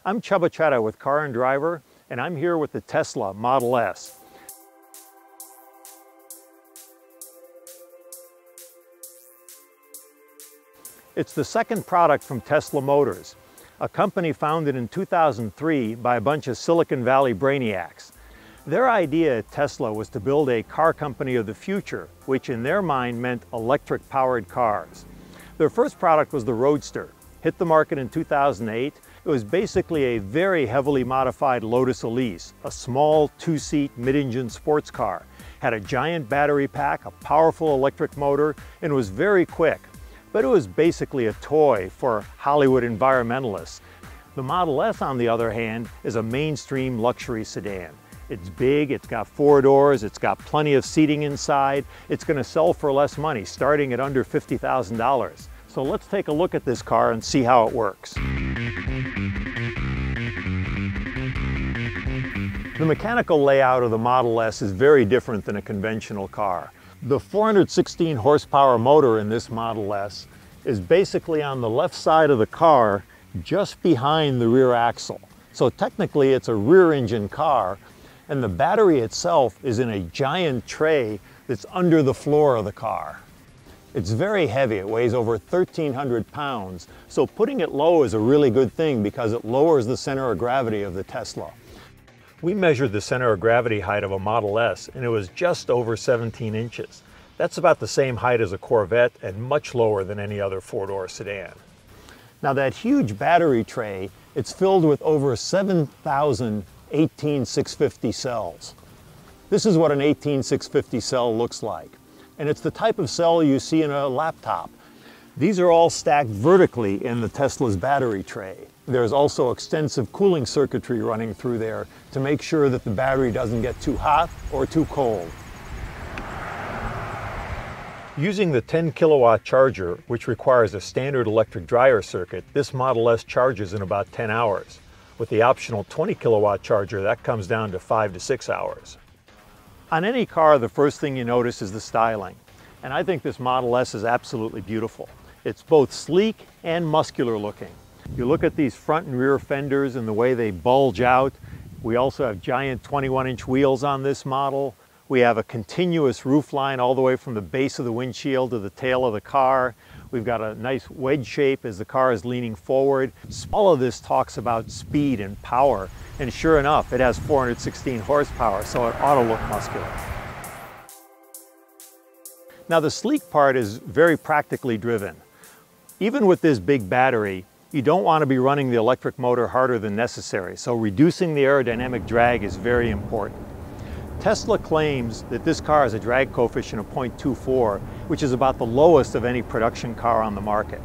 I'm Csaba Csere with Car and Driver, and I'm here with the Tesla Model S. It's the second product from Tesla Motors, a company founded in 2003 by a bunch of Silicon Valley brainiacs. Their idea at Tesla was to build a car company of the future, which in their mind meant electric-powered cars. Their first product was the Roadster. Hit the market in 2008. It was basically a very heavily modified Lotus Elise, a small two-seat mid-engine sports car. Had a giant battery pack, a powerful electric motor, and was very quick. But it was basically a toy for Hollywood environmentalists. The Model S, on the other hand, is a mainstream luxury sedan. It's big, it's got 4 doors, it's got plenty of seating inside. It's going to sell for less money, starting at under $50,000. So let's take a look at this car and see how it works. The mechanical layout of the Model S is very different than a conventional car. The 416 horsepower motor in this Model S is basically on the left side of the car, just behind the rear axle. So technically it's a rear engine car, and the battery itself is in a giant tray that's under the floor of the car. It's very heavy, it weighs over 1,300 pounds, so putting it low is a really good thing because it lowers the center of gravity of the Tesla. We measured the center of gravity height of a Model S and it was just over 17 inches. That's about the same height as a Corvette and much lower than any other 4-door sedan. Now that huge battery tray, it's filled with over 7,000 18650 cells. This is what an 18650 cell looks like. And it's the type of cell you see in a laptop. These are all stacked vertically in the Tesla's battery tray. There's also extensive cooling circuitry running through there to make sure that the battery doesn't get too hot or too cold. Using the 10 kilowatt charger, which requires a standard electric dryer circuit, this Model S charges in about 10 hours. With the optional 20 kilowatt charger, that comes down to 5 to 6 hours. On any car, the first thing you notice is the styling. And I think this Model S is absolutely beautiful. It's both sleek and muscular looking. You look at these front and rear fenders and the way they bulge out. We also have giant 21-inch wheels on this model. We have a continuous roof line all the way from the base of the windshield to the tail of the car. We've got a nice wedge shape as the car is leaning forward. All of this talks about speed and power, and sure enough, it has 416 horsepower, so it ought to look muscular. Now the sleek part is very practically driven. Even with this big battery, you don't want to be running the electric motor harder than necessary, so reducing the aerodynamic drag is very important. Tesla claims that this car has a drag coefficient of 0.24, which is about the lowest of any production car on the market.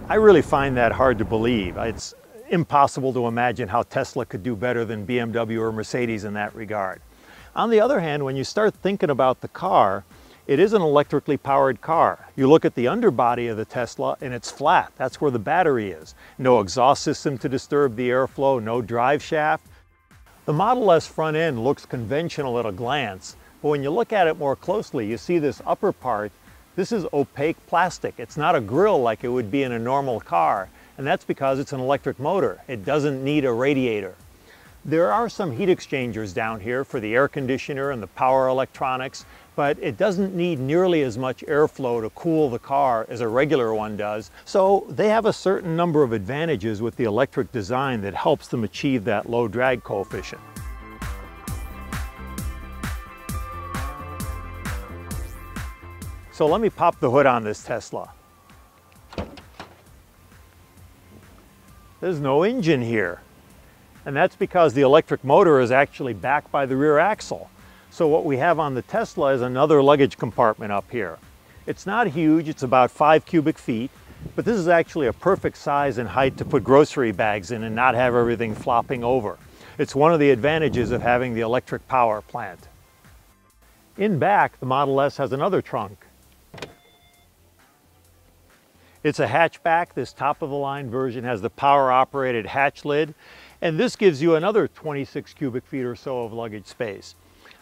I really find that hard to believe. It's impossible to imagine how Tesla could do better than BMW or Mercedes in that regard. On the other hand, when you start thinking about the car, it is an electrically powered car. You look at the underbody of the Tesla and it's flat. That's where the battery is. No exhaust system to disturb the airflow, no drive shaft. The Model S front end looks conventional at a glance, but when you look at it more closely, you see this upper part. This is opaque plastic. It's not a grille like it would be in a normal car, and that's because it's an electric motor. It doesn't need a radiator. There are some heat exchangers down here for the air conditioner and the power electronics, but it doesn't need nearly as much airflow to cool the car as a regular one does. So they have a certain number of advantages with the electric design that helps them achieve that low drag coefficient. So let me pop the hood on this Tesla. There's no engine here. And that's because the electric motor is actually backed by the rear axle. So what we have on the Tesla is another luggage compartment up here. It's not huge, it's about 5 cubic feet, but this is actually a perfect size and height to put grocery bags in and not have everything flopping over. It's one of the advantages of having the electric power plant. In back, the Model S has another trunk. It's a hatchback. This top-of-the-line version has the power-operated hatch lid, and this gives you another 26 cubic feet or so of luggage space.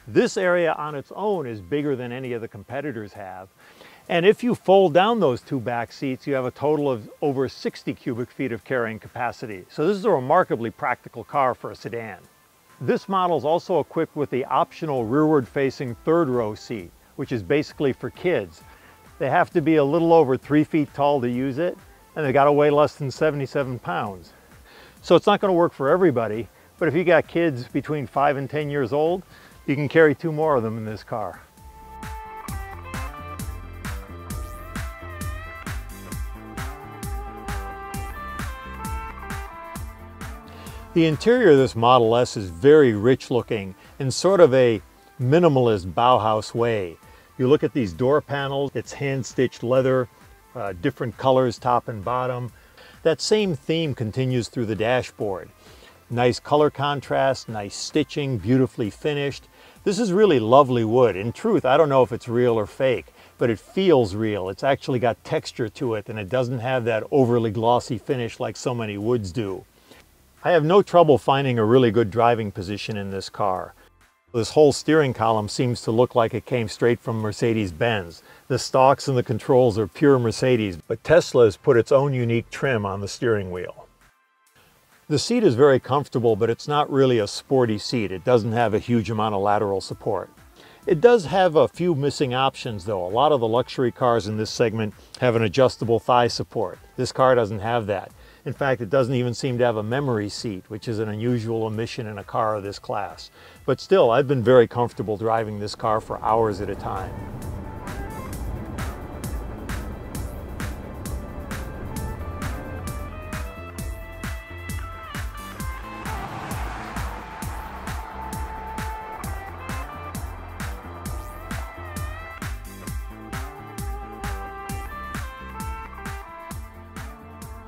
This area on its own is bigger than any of the competitors have, And if you fold down those two back seats, you have a total of over 60 cubic feet of carrying capacity. So this is a remarkably practical car for a sedan. This model is also equipped with the optional rearward-facing third row seat, which is basically for kids. They have to be a little over 3 feet tall to use it, and they got to weigh less than 77 pounds. So it's not going to work for everybody, but if you got kids between 5 and 10 years old, you can carry 2 more of them in this car. The interior of this Model S is very rich looking in sort of a minimalist Bauhaus way. You look at these door panels, it's hand-stitched leather, different colors top and bottom. That same theme continues through the dashboard. Nice color contrast, nice stitching, beautifully finished. This is really lovely wood. In truth, I don't know if it's real or fake, but it feels real. It's actually got texture to it, and it doesn't have that overly glossy finish like so many woods do. I have no trouble finding a really good driving position in this car. This whole steering column seems to look like it came straight from Mercedes-Benz. The stalks and the controls are pure Mercedes, but Tesla has put its own unique trim on the steering wheel. The seat is very comfortable, but it's not really a sporty seat. It doesn't have a huge amount of lateral support. It does have a few missing options though. A lot of the luxury cars in this segment have an adjustable thigh support. This car doesn't have that. In fact, it doesn't even seem to have a memory seat, which is an unusual omission in a car of this class. But still, I've been very comfortable driving this car for hours at a time.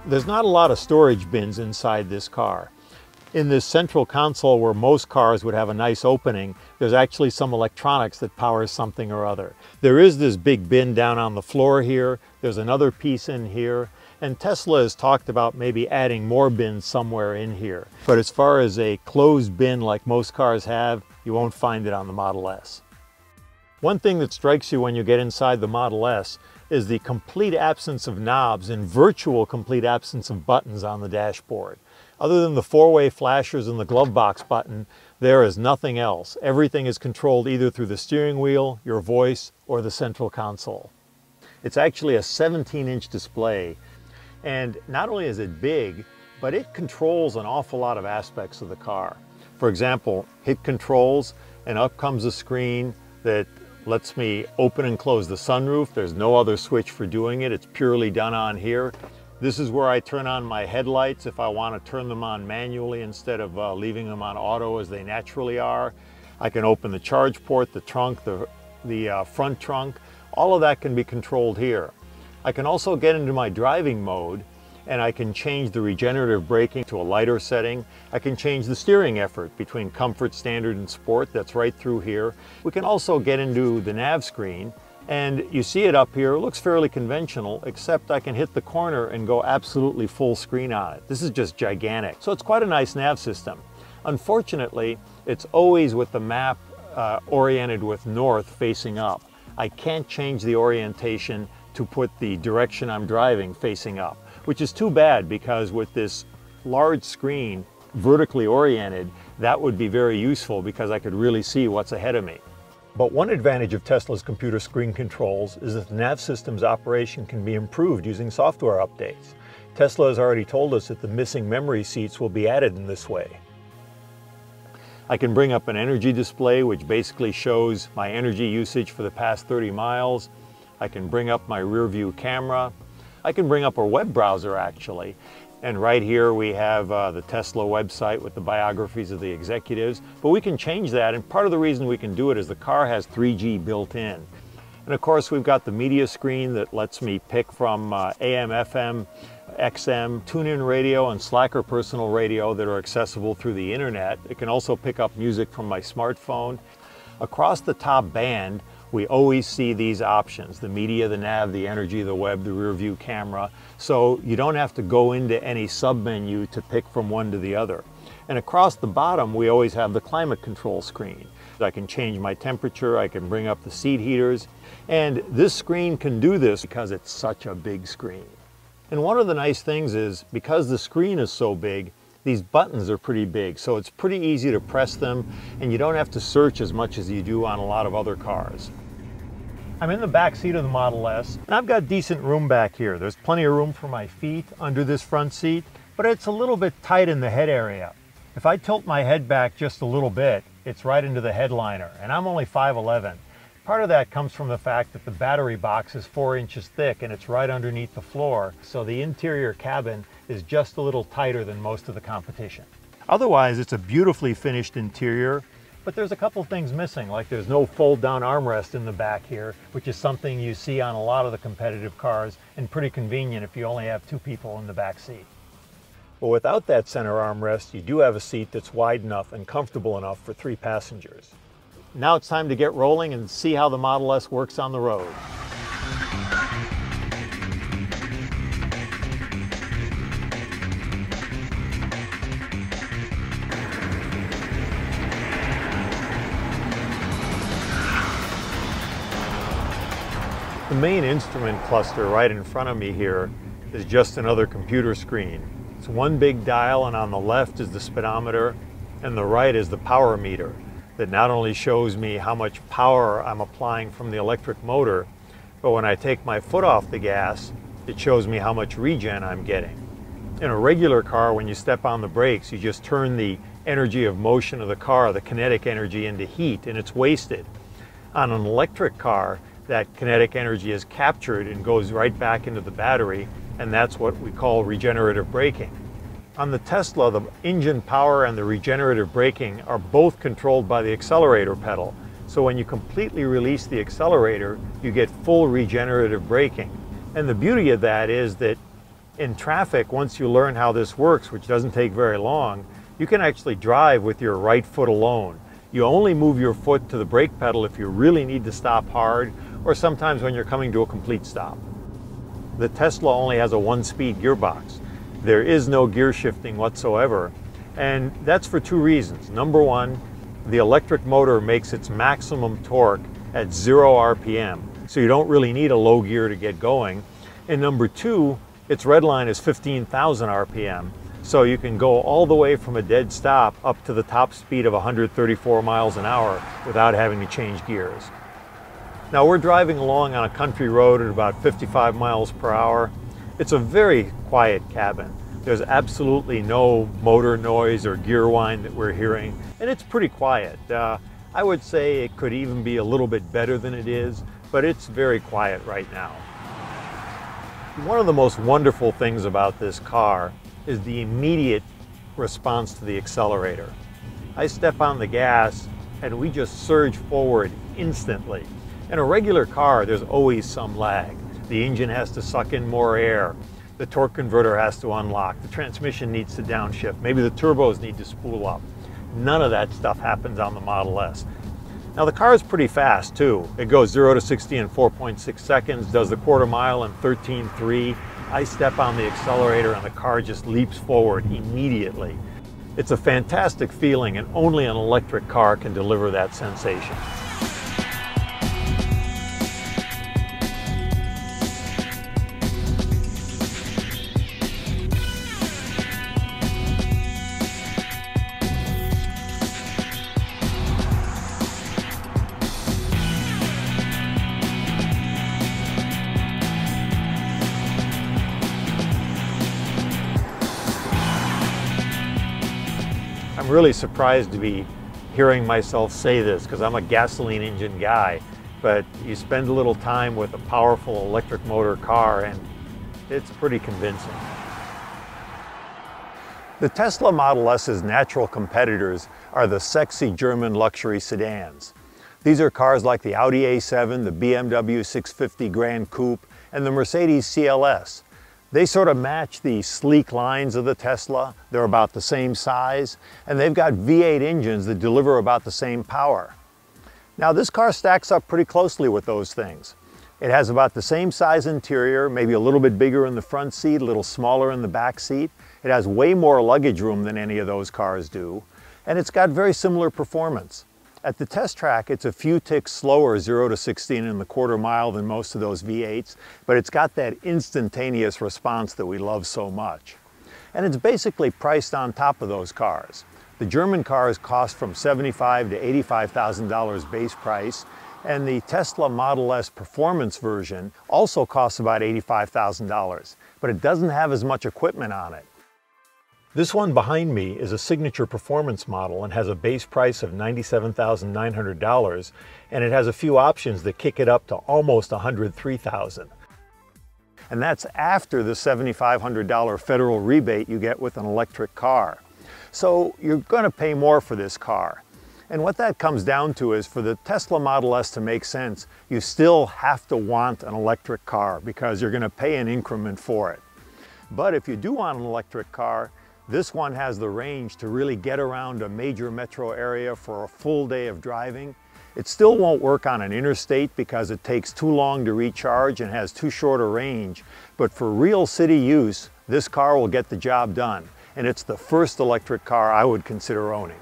There's not a lot of storage bins inside this car. In this central console where most cars would have a nice opening, there's actually some electronics that powers something or other. There is this big bin down on the floor here, there's another piece in here, and Tesla has talked about maybe adding more bins somewhere in here. But as far as a closed bin like most cars have, you won't find it on the Model S. One thing that strikes you when you get inside the Model S is the complete absence of knobs and virtual complete absence of buttons on the dashboard. Other than the 4-way flashers and the glove box button, there is nothing else. Everything is controlled either through the steering wheel, your voice, or the central console. It's actually a 17-inch display, and not only is it big, but it controls an awful lot of aspects of the car. For example, hit controls, and up comes a screen that lets me open and close the sunroof. There's no other switch for doing it. It's purely done on here. This is where I turn on my headlights if I want to turn them on manually instead of leaving them on auto as they naturally are. I can open the charge port, the trunk, the front trunk. All of that can be controlled here. I can also get into my driving mode, and I can change the regenerative braking to a lighter setting. I can change the steering effort between comfort, standard, and sport. That's right through here. We can also get into the Nav Screen, and you see it up here. It looks fairly conventional, except I can hit the corner and go absolutely full screen on it. This is just gigantic. So it's quite a nice nav system. Unfortunately, it's always with the map oriented with north facing up. I can't change the orientation to put the direction I'm driving facing up, which is too bad because with this large screen vertically oriented, that would be very useful because I could really see what's ahead of me. But one advantage of Tesla's computer screen controls is that the nav system's operation can be improved using software updates. Tesla has already told us that the missing memory seats will be added in this way. I can bring up an energy display which basically shows my energy usage for the past 30 miles. I can bring up my rear view camera. I can bring up a web browser actually. And right here we have the Tesla website with the biographies of the executives. But we can change that, and part of the reason we can do it is the car has 3G built in. And of course we've got the media screen that lets me pick from AM, FM, XM, tune-in radio, and Slacker personal radio that are accessible through the internet. It can also pick up music from my smartphone. Across the top band, we always see these options: the media, the nav, the energy, the web, the rear view camera. So you don't have to go into any sub-menu to pick from one to the other. And across the bottom, we always have the climate control screen. I can change my temperature, I can bring up the seat heaters, and this screen can do this because it's such a big screen. And one of the nice things is, because the screen is so big, these buttons are pretty big, so it's pretty easy to press them, and you don't have to search as much as you do on a lot of other cars. I'm in the back seat of the Model S, and I've got decent room back here. There's plenty of room for my feet under this front seat, but it's a little bit tight in the head area. If I tilt my head back just a little bit, it's right into the headliner, and I'm only 5'11". Part of that comes from the fact that the battery box is 4 inches thick and it's right underneath the floor, so the interior cabin is just a little tighter than most of the competition. Otherwise, it's a beautifully finished interior, but there's a couple things missing, like there's no fold-down armrest in the back here, which is something you see on a lot of the competitive cars, and pretty convenient if you only have 2 people in the back seat. But without that center armrest, you do have a seat that's wide enough and comfortable enough for 3 passengers. Now it's time to get rolling and see how the Model S works on the road. The main instrument cluster right in front of me here is just another computer screen. It's one big dial, and on the left is the speedometer, and the right is the power meter that not only shows me how much power I'm applying from the electric motor, but when I take my foot off the gas, it shows me how much regen I'm getting. In a regular car, when you step on the brakes, you just turn the energy of motion of the car, the kinetic energy, into heat, and it's wasted. On an electric car, that kinetic energy is captured and goes right back into the battery, and that's what we call regenerative braking. On the Tesla, the engine power and the regenerative braking are both controlled by the accelerator pedal. So when you completely release the accelerator, you get full regenerative braking. And the beauty of that is that in traffic, once you learn how this works, which doesn't take very long, you can actually drive with your right foot alone. You only move your foot to the brake pedal if you really need to stop hard, or sometimes when you're coming to a complete stop. The Tesla only has a 1-speed gearbox. There is no gear shifting whatsoever, and that's for 2 reasons. Number one, the electric motor makes its maximum torque at 0 RPM, so you don't really need a low gear to get going. And number 2, its red line is 15,000 RPM, so you can go all the way from a dead stop up to the top speed of 134 miles an hour without having to change gears. Now we're driving along on a country road at about 55 miles per hour. It's a very quiet cabin. There's absolutely no motor noise or gear whine that we're hearing, and it's pretty quiet. I would say it could even be a little bit better than it is, but it's very quiet right now. One of the most wonderful things about this car is the immediate response to the accelerator. I step on the gas and we just surge forward instantly. In a regular car, there's always some lag. The engine has to suck in more air. The torque converter has to unlock. The transmission needs to downshift. Maybe the turbos need to spool up. None of that stuff happens on the Model S. Now the car is pretty fast too. It goes 0 to 60 in 4.6 seconds, does the quarter mile in 13.3. I step on the accelerator and the car just leaps forward immediately. It's a fantastic feeling, and only an electric car can deliver that sensation. I'm really surprised to be hearing myself say this because I'm a gasoline engine guy, but you spend a little time with a powerful electric motor car and it's pretty convincing. The Tesla Model S's natural competitors are the sexy German luxury sedans. These are cars like the Audi A7, the BMW 650 Grand Coupe, and the Mercedes CLS. They sort of match the sleek lines of the Tesla. They're about the same size, and they've got V8 engines that deliver about the same power. Now this car stacks up pretty closely with those things. It has about the same size interior, maybe a little bit bigger in the front seat, a little smaller in the back seat. It has way more luggage room than any of those cars do, and it's got very similar performance. At the test track, it's a few ticks slower 0 to 16 in the quarter mile than most of those V8s, but it's got that instantaneous response that we love so much. And it's basically priced on top of those cars. The German cars cost from $75,000 to $85,000 base price, and the Tesla Model S Performance version also costs about $85,000, but it doesn't have as much equipment on it. This one behind me is a signature performance model and has a base price of $97,900, and it has a few options that kick it up to almost $103,000. And that's after the $7,500 federal rebate you get with an electric car. So you're going to pay more for this car. And what that comes down to is, for the Tesla Model S to make sense, you still have to want an electric car because you're going to pay an increment for it. But if you do want an electric car, this one has the range to really get around a major metro area for a full day of driving. It still won't work on an interstate because it takes too long to recharge and has too short a range. But for real city use, this car will get the job done. And it's the first electric car I would consider owning.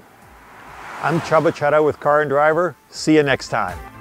I'm Csaba Csere with Car and Driver. See you next time.